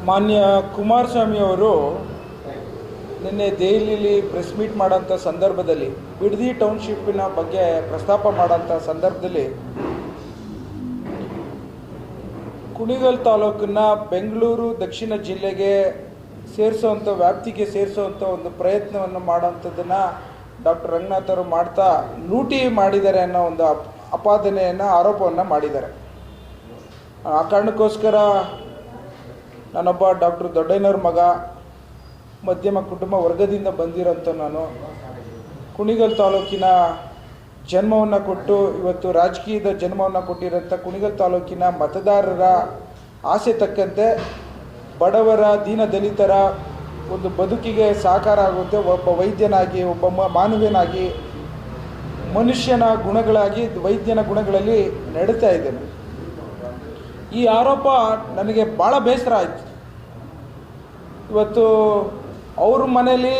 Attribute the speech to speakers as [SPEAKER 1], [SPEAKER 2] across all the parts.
[SPEAKER 1] ಮಾನ್ಯ ಕುಮಾರಸ್ವಾಮಿ ಅವರು ನಿನ್ನೆ ದೆಹಲಿಯಲ್ಲಿ ಪ್ರೆಸ್ ಮೀಟ್ ಮಾಡೋಂಥ ಸಂದರ್ಭದಲ್ಲಿ ಬಿಡದಿ ಟೌನ್ಶಿಪ್ಪಿನ ಬಗ್ಗೆ ಪ್ರಸ್ತಾಪ ಮಾಡೋಂಥ ಸಂದರ್ಭದಲ್ಲಿ ಕುಣಿಗಲ್ ತಾಲೂಕನ್ನು ಬೆಂಗಳೂರು ದಕ್ಷಿಣ ಜಿಲ್ಲೆಗೆ ಸೇರಿಸೋವಂಥ ವ್ಯಾಪ್ತಿಗೆ ಸೇರಿಸೋವಂಥ ಒಂದು ಪ್ರಯತ್ನವನ್ನು ಮಾಡೋವಂಥದ್ದನ್ನು ಡಾಕ್ಟರ್ ರಂಗನಾಥ್ ಅವರು ಮಾಡ್ತಾ ಲೂಟಿ ಮಾಡಿದ್ದಾರೆ ಅನ್ನೋ ಒಂದು ಆಪಾದನೆಯನ್ನು ಆರೋಪವನ್ನು ಮಾಡಿದ್ದಾರೆ. ಆ ಕಾರಣಕ್ಕೋಸ್ಕರ ನಾನೊಬ್ಬ ಡಾಕ್ಟರ್ ದೊಡ್ಡಯ್ಯನವ್ರ ಮಗ, ಮಧ್ಯಮ ಕುಟುಂಬ ವರ್ಗದಿಂದ ಬಂದಿರೋಂಥ ನಾನು ಕುಣಿಗಲ್ ತಾಲೂಕಿನ ಜನ್ಮವನ್ನು ಕೊಟ್ಟು ಇವತ್ತು ರಾಜಕೀಯದ ಜನ್ಮವನ್ನು ಕೊಟ್ಟಿರೋಂಥ ಕುಣಿಗಲ್ ತಾಲೂಕಿನ ಮತದಾರರ ಆಸೆ ತಕ್ಕಂತೆ ಬಡವರ ದೀನದಲಿತರ ಒಂದು ಬದುಕಿಗೆ ಸಹಕಾರ ಆಗುತ್ತೆ. ಒಬ್ಬ ವೈದ್ಯನಾಗಿ, ಒಬ್ಬ ಮಾನವನಾಗಿ, ಮನುಷ್ಯನ ಗುಣಗಳಾಗಿ ವೈದ್ಯನ ಗುಣಗಳಲ್ಲಿ ನಡೀತಾ ಇದ್ದೇನೆ. ಈ ಆರೋಪ ನನಗೆ ಭಾಳ ಬೇಸರ ಆಯಿತು. ಇವತ್ತು ಅವ್ರ ಮನೇಲಿ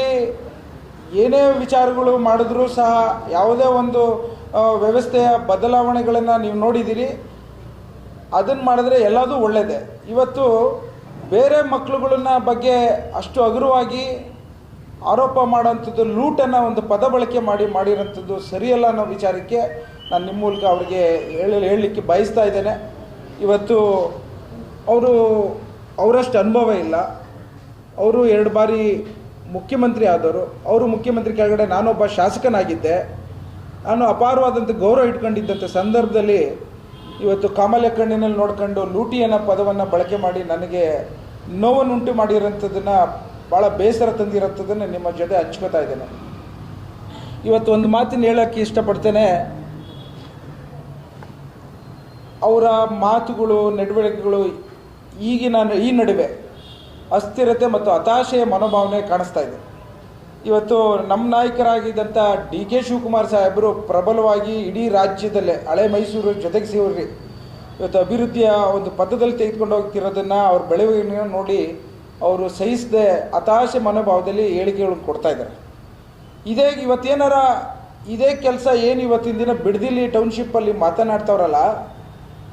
[SPEAKER 1] ಏನೇ ವಿಚಾರಗಳು ಮಾಡಿದ್ರೂ ಸಹ ಯಾವುದೇ ಒಂದು ವ್ಯವಸ್ಥೆಯ ಬದಲಾವಣೆಗಳನ್ನು ನೀವು ನೋಡಿದ್ದೀರಿ. ಅದನ್ನು ಮಾಡಿದ್ರೆ ಎಲ್ಲದೂ ಒಳ್ಳೆಯದೇ. ಇವತ್ತು ಬೇರೆ ಮಕ್ಕಳುಗಳನ್ನ ಬಗ್ಗೆ ಅಷ್ಟು ಹಗುರವಾಗಿ ಆರೋಪ ಮಾಡೋಂಥದ್ದು, ಲೂಟನ್ನು ಒಂದು ಪದ ಬಳಕೆ ಮಾಡಿರೋಂಥದ್ದು ಸರಿಯಲ್ಲ ಅನ್ನೋ ವಿಚಾರಕ್ಕೆ ನಾನು ನಿಮ್ಮ ಮೂಲಕ ಅವ್ರಿಗೆ ಹೇಳಲಿಕ್ಕೆ ಬಯಸ್ತಾ ಇದ್ದೇನೆ. ಇವತ್ತು ಅವರಷ್ಟು ಅನುಭವ ಇಲ್ಲ. ಅವರು 2 ಬಾರಿ ಮುಖ್ಯಮಂತ್ರಿ ಆದವರು. ಅವರು ಮುಖ್ಯಮಂತ್ರಿ ಕೆಳಗಡೆ ನಾನೊಬ್ಬ ಶಾಸಕನಾಗಿದ್ದೆ. ನಾನು ಅಪಾರವಾದಂಥ ಗೌರವ ಇಟ್ಕೊಂಡಿದ್ದಂಥ ಸಂದರ್ಭದಲ್ಲಿ ಇವತ್ತು ಕಾಮಾಲೆ ಕಣ್ಣಿನಲ್ಲಿ ನೋಡ್ಕೊಂಡು ಲೂಟಿ ಅನ್ನೋ ಪದವನ್ನು ಬಳಕೆ ಮಾಡಿ ನನಗೆ ನೋವನ್ನುಂಟು ಮಾಡಿರೋಂಥದ್ದನ್ನು, ಭಾಳ ಬೇಸರ ತಂದಿರೋಂಥದ್ದನ್ನು ನಿಮ್ಮ ಜೊತೆ ಹಂಚ್ಕೋತಾ ಇದ್ದೇನೆ. ಇವತ್ತು ಒಂದು ಮಾತಿನ ಹೇಳೋಕ್ಕೆ ಇಷ್ಟಪಡ್ತೇನೆ. ಅವರ ಮಾತುಗಳು, ನಡವಳಿಕೆಗಳು ಈ ನಡುವೆ ಅಸ್ಥಿರತೆ ಮತ್ತು ಹತಾಶೆಯ ಮನೋಭಾವನೆ ಕಾಣಿಸ್ತಾ ಇದೆ. ಇವತ್ತು ನಮ್ಮ ನಾಯಕರಾಗಿದ್ದಂಥ DK ಶಿವಕುಮಾರ್ ಸಾಹೇಬರು ಪ್ರಬಲವಾಗಿ ಇಡೀ ರಾಜ್ಯದಲ್ಲೇ ಹಳೆ ಮೈಸೂರು ಜೊತೆಗೆ ಸೇರಿ ಇವತ್ತು ಅಭಿವೃದ್ಧಿಯ ಒಂದು ಪಥದಲ್ಲಿ ತೆಗೆದುಕೊಂಡು ಹೋಗ್ತಿರೋದನ್ನು, ಅವ್ರ ಬೆಳವಣಿಗೆ ನೋಡಿ ಅವರು ಸಹಿಸದೆ ಹತಾಶೆ ಮನೋಭಾವದಲ್ಲಿ ಹೇಳಿಕೆಗಳನ್ನು ಕೊಡ್ತಾ ಇದ್ದಾರೆ. ಇದೇ ಕೆಲಸ ಏನು ಇವತ್ತಿನ ದಿನ ಬಿಡದಿಲಿ ಟೌನ್ಶಿಪ್ಪಲ್ಲಿ ಮಾತನಾಡ್ತವ್ರಲ್ಲ,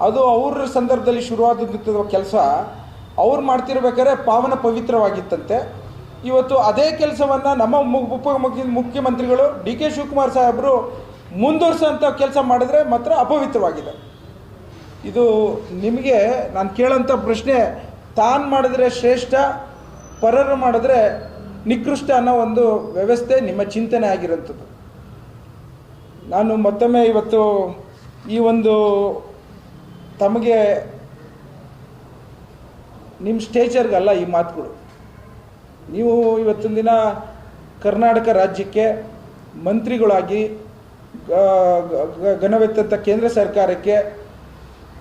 [SPEAKER 1] ಅದು ಅವ್ರ ಸಂದರ್ಭದಲ್ಲಿ ಶುರುವಾದಂಥ ಕೆಲಸ. ಅವ್ರು ಮಾಡ್ತಿರ್ಬೇಕಾದ್ರೆ ಪಾವನ ಪವಿತ್ರವಾಗಿತ್ತಂತೆ. ಇವತ್ತು ಅದೇ ಕೆಲಸವನ್ನು ನಮ್ಮ ಮುಖ್ಯಮಂತ್ರಿಗಳು DK ಶಿವಕುಮಾರ್ ಸಾಹೇಬರು ಮುಂದುವರ್ಸೋಂಥ ಕೆಲಸ ಮಾಡಿದ್ರೆ ಮಾತ್ರ ಅಪವಿತ್ರವಾಗಿದೆ. ಇದು ನಿಮಗೆ ನಾನು ಕೇಳೋಂಥ ಪ್ರಶ್ನೆ, ತಾನು ಮಾಡಿದ್ರೆ ಶ್ರೇಷ್ಠ, ಪರರು ಮಾಡಿದ್ರೆ ನಿಕೃಷ್ಟ ಅನ್ನೋ ಒಂದು ವ್ಯವಸ್ಥೆ ನಿಮ್ಮ ಚಿಂತನೆ ಆಗಿರೋಂಥದ್ದು. ನಾನು ಮತ್ತೊಮ್ಮೆ ಇವತ್ತು ಈ ಒಂದು ತಮಗೆ ನಿಮ್ಮ ಸ್ಟೇಚರ್ಗಲ್ಲ ಈ ಮಾತುಗಳು. ನೀವು ಇವತ್ತಿನ ದಿನ ಕರ್ನಾಟಕ ರಾಜ್ಯಕ್ಕೆ ಮಂತ್ರಿಗಳಾಗಿ ಘನವೆತ್ತಂಥ ಕೇಂದ್ರ ಸರ್ಕಾರಕ್ಕೆ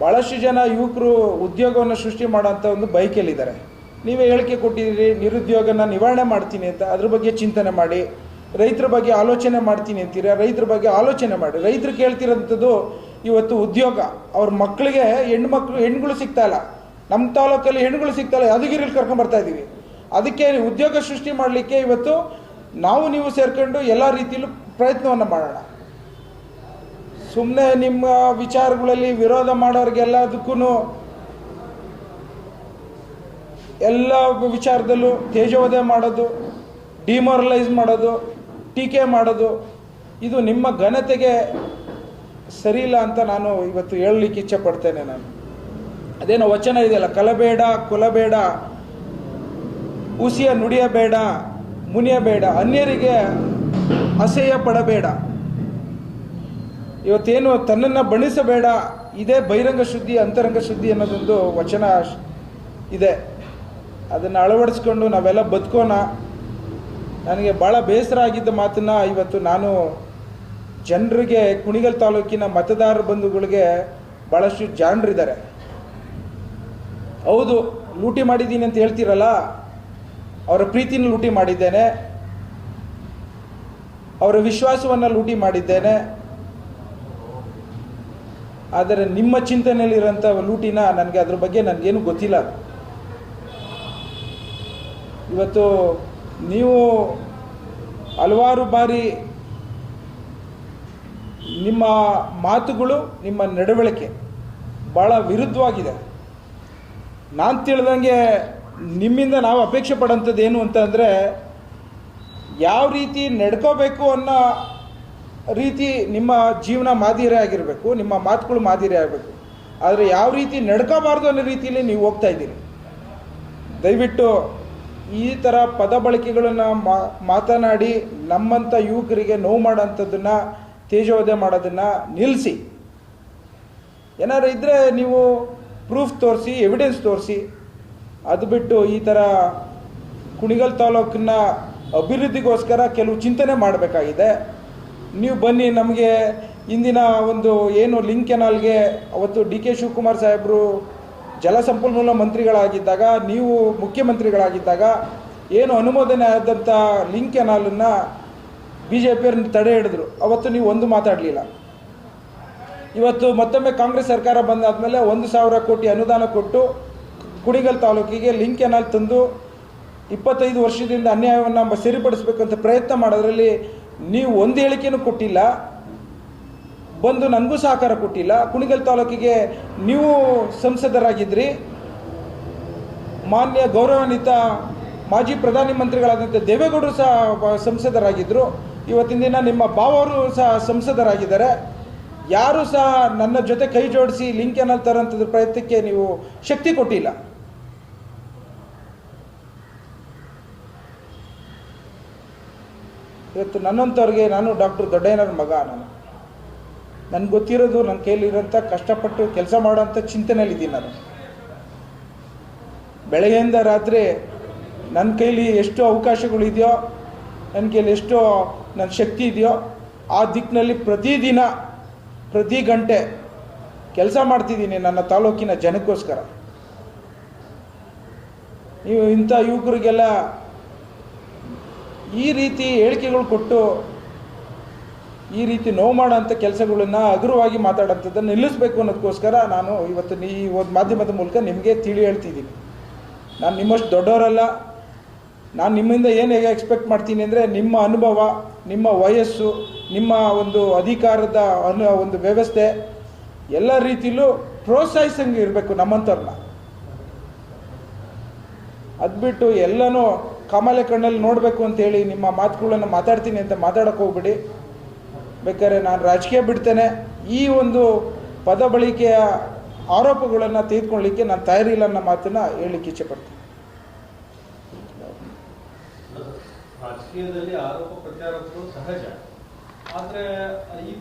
[SPEAKER 1] ಭಾಳಷ್ಟು ಜನ ಯುವಕರು ಉದ್ಯೋಗವನ್ನು ಸೃಷ್ಟಿ ಮಾಡೋಂಥ ಒಂದು ಬಯಕೆಯಲ್ಲಿದ್ದಾರೆ. ನೀವೇ ಹೇಳಿಕೆ ಕೊಟ್ಟಿದ್ದೀರಿ, ನಿರುದ್ಯೋಗನ ನಿವಾರಣೆ ಮಾಡ್ತೀನಿ ಅಂತ. ಅದ್ರ ಬಗ್ಗೆ ಚಿಂತನೆ ಮಾಡಿ. ರೈತರ ಬಗ್ಗೆ ಆಲೋಚನೆ ಮಾಡ್ತೀನಿ ಅಂತೀರ, ರೈತರ ಬಗ್ಗೆ ಆಲೋಚನೆ ಮಾಡಿ. ರೈತರು ಕೇಳ್ತಿರೋಂಥದ್ದು ಇವತ್ತು ಉದ್ಯೋಗ. ಅವ್ರ ಮಕ್ಕಳಿಗೆ ಹೆಣ್ಣುಗಳು ಸಿಗ್ತಾಯಿಲ್ಲ. ನಮ್ಮ ತಾಲೂಕಲ್ಲಿ ಹೆಣ್ಣುಗಳು ಸಿಗ್ತಾಯಿಲ್ಲ, ಯಾದಗಿರಿಲಿ ಕರ್ಕೊಂಡ್ಬರ್ತಾ ಇದ್ದೀವಿ. ಅದಕ್ಕೆ ಉದ್ಯೋಗ ಸೃಷ್ಟಿ ಮಾಡಲಿಕ್ಕೆ ಇವತ್ತು ನಾವು ನೀವು ಸೇರ್ಕೊಂಡು ಎಲ್ಲ ರೀತಿಯಲ್ಲೂ ಪ್ರಯತ್ನವನ್ನು ಮಾಡೋಣ. ಸುಮ್ಮನೆ ನಿಮ್ಮ ವಿಚಾರಗಳಲ್ಲಿ ವಿರೋಧ ಮಾಡೋರಿಗೆಲ್ಲದಕ್ಕೂ ಎಲ್ಲ ವಿಚಾರದಲ್ಲೂ ತೇಜೋವಧೆ ಮಾಡೋದು, ಡಿಮೋರಲೈಸ್ ಮಾಡೋದು, ಟೀಕೆ ಮಾಡೋದು, ಇದು ನಿಮ್ಮ ಘನತೆಗೆ ಸರಿಯಿಲ್ಲ ಅಂತ ನಾನು ಇವತ್ತು ಹೇಳಲಿಕ್ಕೆ ಇಚ್ಛೆಪಡ್ತೇನೆ. ನಾನು ಅದೇನೋ ವಚನ ಇದೆಯಲ್ಲ, ಕಲಬೇಡ ಕುಲಬೇಡ, ಉಸಿಯ ನುಡಿಯಬೇಡ, ಮುನಿಯಬೇಡ, ಅನ್ಯರಿಗೆ ಅಸಹ್ಯ ಪಡಬೇಡ. ಇವತ್ತೇನು ತನ್ನನ್ನು ಬಣಿಸಬೇಡ, ಇದೇ ಬಹಿರಂಗ ಶುದ್ಧಿ ಅಂತರಂಗ ಶುದ್ಧಿ ಅನ್ನೋದೊಂದು ವಚನ ಇದೆ. ಅದನ್ನು ಅಳವಡಿಸ್ಕೊಂಡು ನಾವೆಲ್ಲ ಬದುಕೋಣ. ನನಗೆ ಭಾಳ ಬೇಸರ ಆಗಿದ್ದ ಮಾತನ್ನು ಇವತ್ತು ನಾನು ಜನರಿಗೆ, ಕುಣಿಗಲ್ ತಾಲೂಕಿನ ಮತದಾರ ಬಂಧುಗಳಿಗೆ ಭಾಳಷ್ಟು ಜಾಣರಿದ್ದಾರೆ. ಹೌದು, ಲೂಟಿ ಮಾಡಿದ್ದೀನಿ ಅಂತ ಹೇಳ್ತೀರಲ್ಲ, ಅವರ ಪ್ರೀತಿನ ಲೂಟಿ ಮಾಡಿದ್ದೇನೆ, ಅವರ ವಿಶ್ವಾಸವನ್ನು ಲೂಟಿ ಮಾಡಿದ್ದೇನೆ. ಆದರೆ ನಿಮ್ಮ ಚಿಂತನೆಯಲ್ಲಿರೋಂಥ ಲೂಟಿನ ನನಗೆ ಅದ್ರ ಬಗ್ಗೆ ನನಗೇನು ಗೊತ್ತಿಲ್ಲ. ಇವತ್ತು ನೀವು ಹಲವಾರು ಬಾರಿ ನಿಮ್ಮ ಮಾತುಗಳು, ನಿಮ್ಮ ನಡವಳಿಕೆ ಭಾಳ ವಿರುದ್ಧವಾಗಿದೆ. ನಾನು ತಿಳಿದಂಗೆ ನಿಮ್ಮಿಂದ ನಾವು ಅಪೇಕ್ಷೆ ಪಡೋಂಥದ್ದು ಏನು ಅಂತಂದರೆ, ಯಾವ ರೀತಿ ನಡ್ಕೋಬೇಕು ಅನ್ನೋ ರೀತಿ ನಿಮ್ಮ ಜೀವನ ಮಾದರಿ ಆಗಿರಬೇಕು, ನಿಮ್ಮ ಮಾತುಗಳು ಮಾದರಿ ಆಗಬೇಕು. ಆದರೆ ಯಾವ ರೀತಿ ನಡ್ಕೋಬಾರ್ದು ಅನ್ನೋ ರೀತಿಯಲ್ಲಿ ನೀವು ಹೋಗ್ತಾ ಇದ್ದೀರಿ. ದಯವಿಟ್ಟು ಈ ಥರ ಪದ ಬಳಕೆಗಳನ್ನು ಮಾತನಾಡಿ ನಮ್ಮಂಥ ಯುವಕರಿಗೆ ನೋವು ಮಾಡೋಂಥದ್ದನ್ನು, ತೇಜೋವಧೆ ಮಾಡೋದನ್ನು ನಿಲ್ಲಿಸಿ. ಏನಾದ್ರು ಇದ್ದರೆ ನೀವು ಪ್ರೂಫ್ ತೋರಿಸಿ, ಎವಿಡೆನ್ಸ್ ತೋರಿಸಿ. ಅದು ಬಿಟ್ಟು ಈ ಥರ ಕುಣಿಗಲ್ ತಾಲೂಕನ್ನ ಅಭಿವೃದ್ಧಿಗೋಸ್ಕರ ಕೆಲವು ಚಿಂತನೆ ಮಾಡಬೇಕಾಗಿದೆ. ನೀವು ಬನ್ನಿ, ನಮಗೆ ಇಂದಿನ ಒಂದು ಏನು ಲಿಂಕ್ ಕೆನಾಲ್ಗೆ ಅವತ್ತು ಡಿ ಕೆ ಶಿವಕುಮಾರ್ ಸಾಹೇಬರು ಜಲಸಂಪನ್ಮೂಲ ಮಂತ್ರಿಗಳಾಗಿದ್ದಾಗ, ನೀವು ಮುಖ್ಯಮಂತ್ರಿಗಳಾಗಿದ್ದಾಗ ಏನು ಅನುಮೋದನೆ ಆದಂಥ ಲಿಂಕ್ ಕೆನಾಲನ್ನು BJPಯವ್ರನ್ನ ತಡೆ ಹಿಡಿದ್ರು. ಅವತ್ತು ನೀವು ಒಂದು ಮಾತಾಡಲಿಲ್ಲ. ಇವತ್ತು ಮತ್ತೊಮ್ಮೆ ಕಾಂಗ್ರೆಸ್ ಸರ್ಕಾರ ಬಂದಾದಮೇಲೆ 1,000 ಕೋಟಿ ಅನುದಾನ ಕೊಟ್ಟು ಕುಣಿಗಲ್ ತಾಲೂಕಿಗೆ ಲಿಂಕ್ ಕೆನಾಲ್ ತಂದು 25 ವರ್ಷದಿಂದ ಅನ್ಯಾಯವನ್ನು ಸರಿಪಡಿಸಬೇಕಂತ ಪ್ರಯತ್ನ ಮಾಡೋದ್ರಲ್ಲಿ ನೀವು ಒಂದು ಹೇಳಿಕೆನೂ ಕೊಟ್ಟಿಲ್ಲ, ಬಂದು ನನಗೂ ಸಹಕಾರ ಕೊಟ್ಟಿಲ್ಲ. ಕುಣಿಗಲ್ ತಾಲೂಕಿಗೆ ನೀವು ಸಂಸದರಾಗಿದ್ರಿ, ಮಾನ್ಯ ಗೌರವಾನ್ವಿತ ಮಾಜಿ ಪ್ರಧಾನಿ ಮಂತ್ರಿಗಳಾದಂಥ ದೇವೇಗೌಡರು ಸಹ ಸಂಸದರಾಗಿದ್ದರು. ಇವತ್ತಿನ ದಿನ ನಿಮ್ಮ ಬಾವರು ಸಹ ಸಂಸದರಾಗಿದ್ದಾರೆ. ಯಾರೂ ಸಹ ನನ್ನ ಜೊತೆ ಕೈ ಜೋಡಿಸಿ ಲಿಂಕ್ ಕೆನಾಲ್ ತರೋಂಥದ್ದು ಪ್ರಯತ್ನಕ್ಕೆ ನೀವು ಶಕ್ತಿ ಕೊಟ್ಟಿಲ್ಲ. ಇವತ್ತು ನನ್ನಂಥವ್ರಿಗೆ, ನಾನು ಡಾಕ್ಟರ್ ದೊಡ್ಡಯ್ಯನವ್ರ ಮಗ, ನನಗೆ ಗೊತ್ತಿರೋದು, ನನ್ನ ಕೈಲಿರೋಂಥ ಕಷ್ಟಪಟ್ಟು ಕೆಲಸ ಮಾಡೋಂಥ ಚಿಂತನೆಯಲ್ಲಿದ್ದೀನಿ. ನಾನು ಬೆಳಗ್ಗೆಯಿಂದ ರಾತ್ರಿ ನನ್ನ ಕೈಲಿ ಎಷ್ಟು ಅವಕಾಶಗಳಿದೆಯೋ, ನನ್ನ ಕೈಲಿ ಎಷ್ಟು ನನ್ನ ಶಕ್ತಿ ಇದೆಯೋ ಆ ದಿಕ್ಕಿನಲ್ಲಿ ಪ್ರತಿದಿನ ಪ್ರತಿ ಗಂಟೆ ಕೆಲಸ ಮಾಡ್ತಿದ್ದೀನಿ ನನ್ನ ತಾಲೂಕಿನ ಜನಕ್ಕೋಸ್ಕರ. ನೀವು ಇಂಥ ಯುವಕರಿಗೆಲ್ಲ ಈ ರೀತಿ ಹೇಳಿಕೆಗಳು ಕೊಟ್ಟು ಈ ರೀತಿ ನೋವು ಮಾಡೋಂಥ ಕೆಲಸಗಳನ್ನು ಹಗುರವಾಗಿ ಮಾತಾಡೋಂಥದ್ದನ್ನು ನಿಲ್ಲಿಸಬೇಕು ಅನ್ನೋದಕ್ಕೋಸ್ಕರ ನಾನು ಇವತ್ತು ಈ ಒಂದು ಮಾಧ್ಯಮದ ಮೂಲಕ ನಿಮಗೆ ತಿಳಿ ಹೇಳ್ತಿದ್ದೀನಿ. ನಾನು ನಿಮ್ಮಷ್ಟು ದೊಡ್ಡವರಲ್ಲ. ನಾನು ನಿಮ್ಮಿಂದ ಏನು ಹೇಗೆ ಎಕ್ಸ್ಪೆಕ್ಟ್ ಮಾಡ್ತೀನಿ ಅಂದರೆ, ನಿಮ್ಮ ಅನುಭವ, ನಿಮ್ಮ ವಯಸ್ಸು, ನಿಮ್ಮ ಒಂದು ಅಧಿಕಾರದ ಒಂದು ವ್ಯವಸ್ಥೆ ಎಲ್ಲ ರೀತಿಯಲ್ಲೂ ಪ್ರೋತ್ಸಾಹಿಸಂಗೆ ಇರಬೇಕು ನಮ್ಮಂಥವ್ರನ್ನ. ಅದು ಬಿಟ್ಟು ಎಲ್ಲನೂ ಕಮಲೆ ಕಣ್ಣಲ್ಲಿ ನೋಡಬೇಕು ಅಂತೇಳಿ ನಿಮ್ಮ ಮಾತುಗಳನ್ನು ಮಾತಾಡ್ತೀನಿ ಅಂತ ಮಾತಾಡೋಕ್ಕೆ ಹೋಗ್ಬಿಡಿ. ಬೇಕಾದ್ರೆ ನಾನು ರಾಜಕೀಯ ಬಿಡ್ತೇನೆ. ಈ ಒಂದು ಪದ ಬಳಕೆಯ ಆರೋಪಗಳನ್ನು ತೆಗೆದುಕೊಳ್ಳಲಿಕ್ಕೆ ನಾನು ತಯಾರಿಲ್ಲ ಅನ್ನೋ ಮಾತನ್ನು ಹೇಳಲಿಕ್ಕೆ ಇಚ್ಛೆಪಡ್ತೀನಿ.
[SPEAKER 2] ರಾಜಕೀಯದಲ್ಲಿ ಆರೋಪ ಪ್ರತ್ಯಾರೋಪಗಳು ಸಹಜ, ಆದರೆ ಈ